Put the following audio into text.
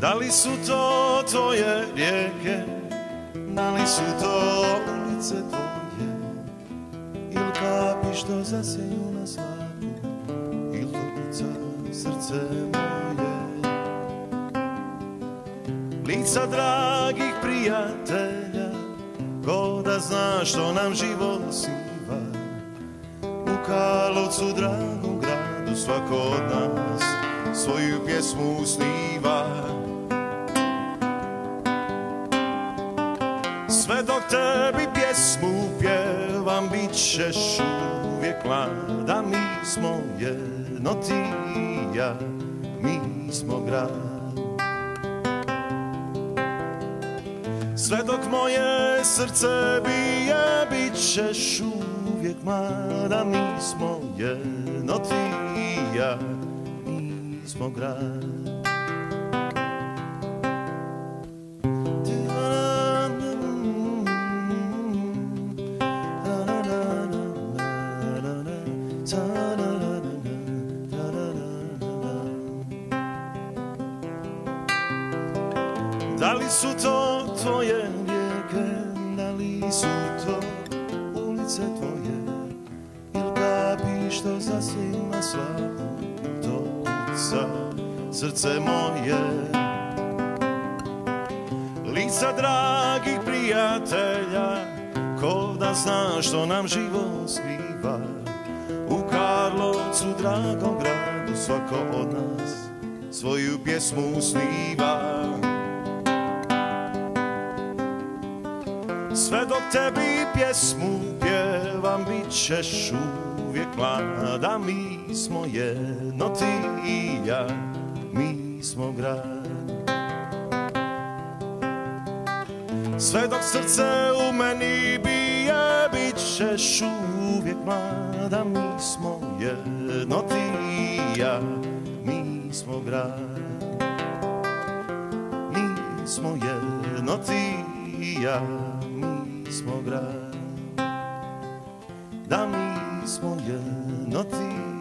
Da li su to tvoje rijeke, da li su to ulice tvoje, ili kapi što zaseju na slavu, ili toplica srce moje. Lica dragih prijatelja, ko da zna što nam život sniva. U Karlovcu, dragom gradu, svako od nas svoju pjesmu sniva. Sve dok tebi pjesmu pjevam, bit ćeš uvijek mlada. Mi smo jedno ti i ja, mi smo grad. Sve dok moje srce bije, bit ćeš uvijek mlada. Mi smo jedno ti i ja, mi smo grad. Da li su to tvoje rijeke, da li su to ulice tvoje, ili kapi što zasiju na slavu, toplica srce moje. Lica dragih prijatelja, ko da zna što nam život skriva. U Karlovcu, dragom gradu, svako od nas svoju pjesmu sniva. Sve dok tebi pjesmu pjevam, bit ćeš uvijek mlada. Mi smo jedno ti i ja, mi smo grad. Sve dok srce u meni bije, bit ćeš uvijek mlada. Mi smo jedno ti i ja, mi smo grad. Mi smo jedno ti i ja, mi smo grad. Da, mi smo jedno ti